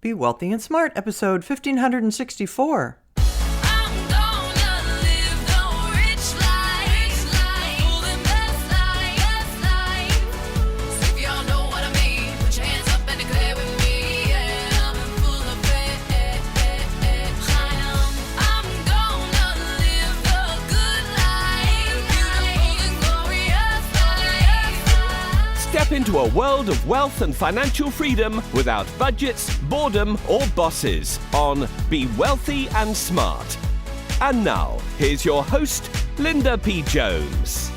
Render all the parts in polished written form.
Be Wealthy and Smart, episode 1564. Step into a world of wealth and financial freedom without budgets, boredom, or bosses on Be Wealthy and Smart. And now, here's your host, Linda P. Jones.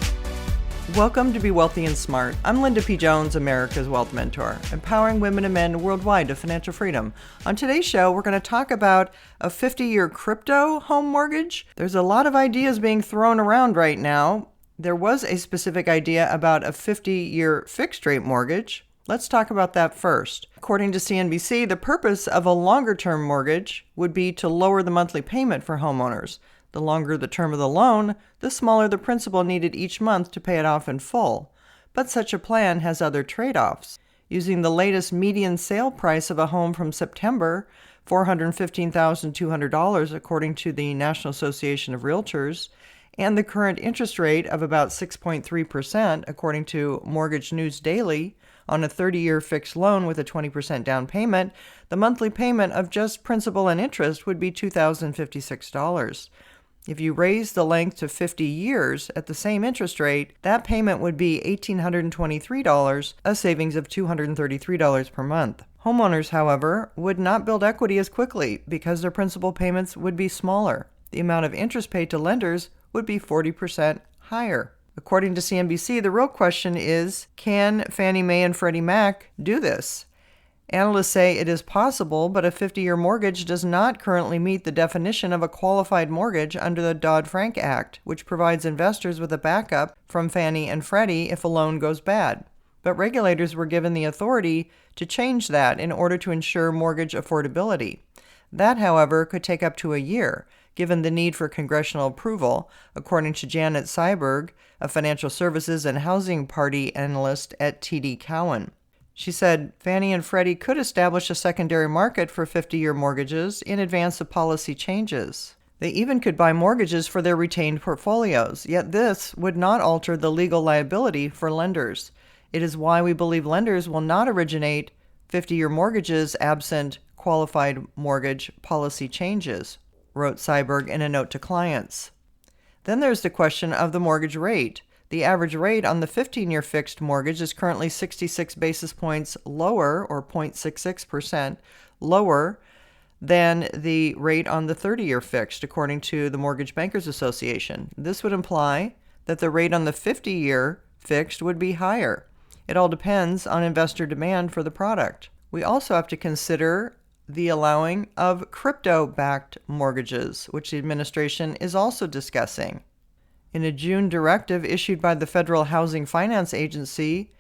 Welcome to Be Wealthy and Smart. I'm Linda P. Jones, America's Wealth Mentor, empowering women and men worldwide to financial freedom. On today's show, we're going to talk about a 50-year crypto home mortgage. There's a lot of ideas being thrown around right now. There was a specific idea about a 50-year fixed-rate mortgage. Let's talk about that first. According to CNBC, the purpose of a longer-term mortgage would be to lower the monthly payment for homeowners. The longer the term of the loan, the smaller the principal needed each month to pay it off in full. But such a plan has other trade-offs. Using the latest median sale price of a home from September, $415,200 according to the National Association of Realtors, and the current interest rate of about 6.3%, according to Mortgage News Daily, on a 30-year fixed loan with a 20% down payment, the monthly payment of just principal and interest would be $2,056. If you raise the length to 50 years at the same interest rate, that payment would be $1,823, a savings of $233 per month. Homeowners, however, would not build equity as quickly because their principal payments would be smaller. The amount of interest paid to lenders would be 40% higher. According to CNBC, the real question is, can Fannie Mae and Freddie Mac do this? Analysts say it is possible, but a 50-year mortgage does not currently meet the definition of a qualified mortgage under the Dodd-Frank Act, which provides investors with a backup from Fannie and Freddie if a loan goes bad. But regulators were given the authority to change that in order to ensure mortgage affordability. That, however, could take up to a year, given the need for congressional approval, according to Janet Seiberg, a financial services and housing party analyst at TD Cowen. She said Fannie and Freddie could establish a secondary market for 50-year mortgages in advance of policy changes. They even could buy mortgages for their retained portfolios, yet this would not alter the legal liability for lenders. It is why we believe lenders will not originate 50-year mortgages absent qualified mortgage policy changes, wrote Seiberg in a note to clients. Then there's the question of the mortgage rate. The average rate on the 15-year fixed mortgage is currently 66 basis points lower, or 0.66% lower, than the rate on the 30-year fixed, according to the Mortgage Bankers Association. This would imply that the rate on the 50-year fixed would be higher. It all depends on investor demand for the product. We also have to consider the allowing of crypto-backed mortgages, which the administration is also discussing. In a June directive issued by the Federal Housing Finance Agency,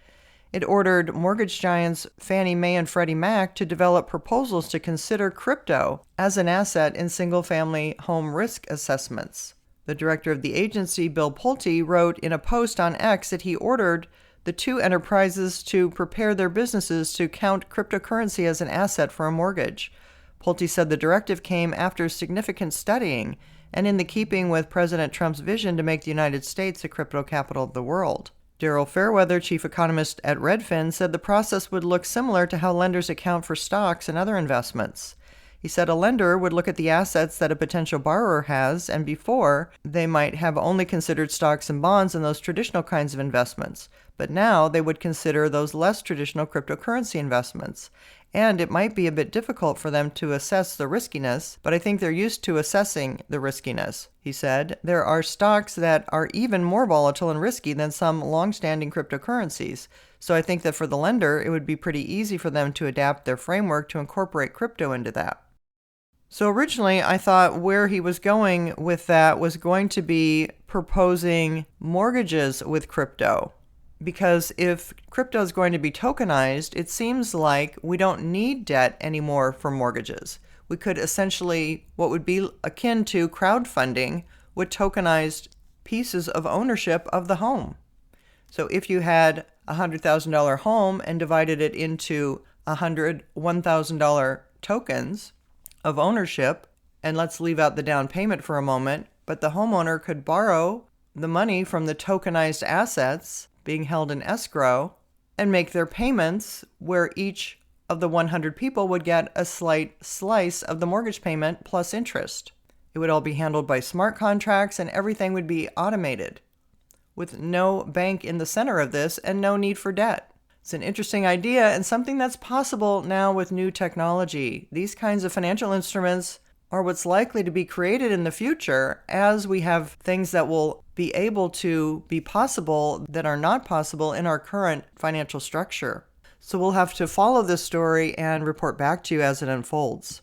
it ordered mortgage giants Fannie Mae and Freddie Mac to develop proposals to consider crypto as an asset in single-family home risk assessments. The director of the agency, Bill Pulte, wrote in a post on X that he ordered the two enterprises to prepare their businesses to count cryptocurrency as an asset for a mortgage. Pulte said the directive came after significant studying and in the keeping with President Trump's vision to make the United States the crypto capital of the world. Daryl Fairweather, chief economist at Redfin, said the process would look similar to how lenders account for stocks and other investments. He said a lender would look at the assets that a potential borrower has, and before, they might have only considered stocks and bonds and those traditional kinds of investments. But now they would consider those less traditional cryptocurrency investments. And it might be a bit difficult for them to assess the riskiness, but I think they're used to assessing the riskiness. He said, there are stocks that are even more volatile and risky than some long-standing cryptocurrencies. So I think that for the lender, it would be pretty easy for them to adapt their framework to incorporate crypto into that. So originally, I thought where he was going with that was going to be proposing mortgages with crypto. Because if crypto is going to be tokenized, it seems like we don't need debt anymore for mortgages. We could essentially, what would be akin to crowdfunding, with tokenized pieces of ownership of the home. So if you had a $100,000 home and divided it into $1,000 tokens of ownership. And let's leave out the down payment for a moment. But the homeowner could borrow the money from the tokenized assets being held in escrow and make their payments, where each of the 100 people would get a slight slice of the mortgage payment plus interest. It would all be handled by smart contracts, and everything would be automated with no bank in the center of this and no need for debt. It's an interesting idea and something that's possible now with new technology. These kinds of financial instruments are what's likely to be created in the future as we have things that will be able to be possible that are not possible in our current financial structure. So we'll have to follow this story and report back to you as it unfolds.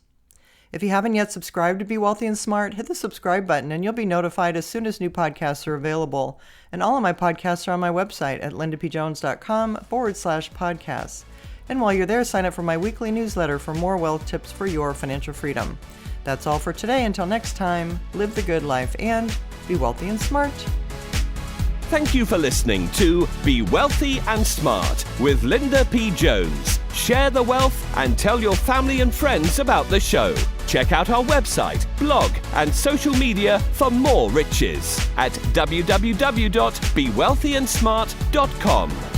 If you haven't yet subscribed to Be Wealthy and Smart, hit the subscribe button and you'll be notified as soon as new podcasts are available. And all of my podcasts are on my website at lindapjones.com/podcasts. And while you're there, sign up for my weekly newsletter for more wealth tips for your financial freedom. That's all for today. Until next time, live the good life and be wealthy and smart. Thank you for listening to Be Wealthy and Smart with Linda P. Jones. Share the wealth and tell your family and friends about the show. Check out our website, blog, and social media for more riches at www.bewealthyandsmart.com.